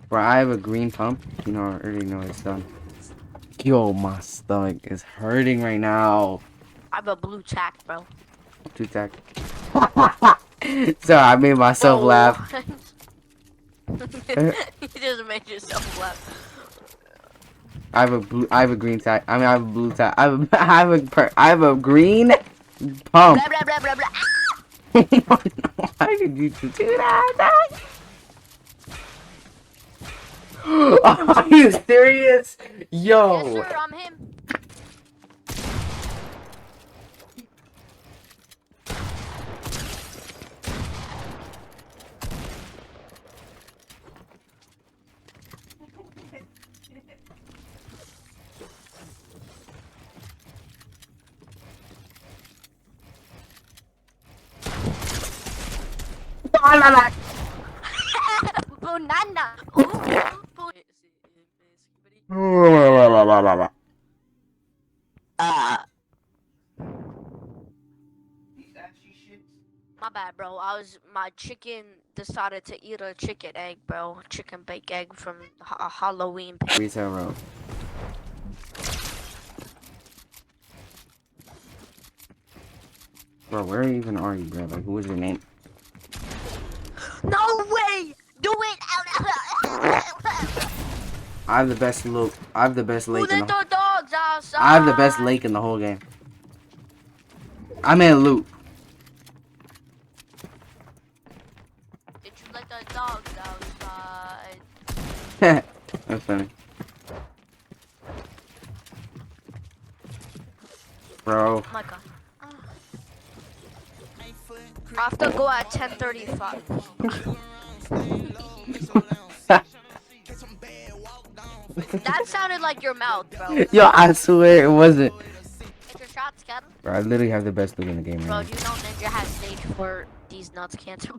Bro, I have a green pump. You know, I already know it's done. Yo, my stomach is hurting right now. I have a blue tack, bro. Two tack. So I made myself laugh. You just made yourself laugh. I have a green tack. I mean, I have a blue tack. I have a green pump. Blah, blah, blah, blah, blah. Why did you do that? Are you serious? Yo. Yes, sir, I'm him. Banana. My bad, bro. My chicken decided to eat a chicken egg, bro. Chicken baked egg from a Halloween. Retail road. Bro, where even are you, bro? Like, who is your name? No way! Do it! I have the best look. I have the best lake in the. dogs outside? I have the best lake in the whole game. I'm in a loop. Did you let the dogs outside? That's funny. Bro. Oh my god. I have to go at 10:35. That sounded like your mouth, bro. Yo, I swear it wasn't. Take your shots, Kevin. Bro, I literally have the best look in the game Bro, right do you know Ninja has stage 4 these nuts cancer?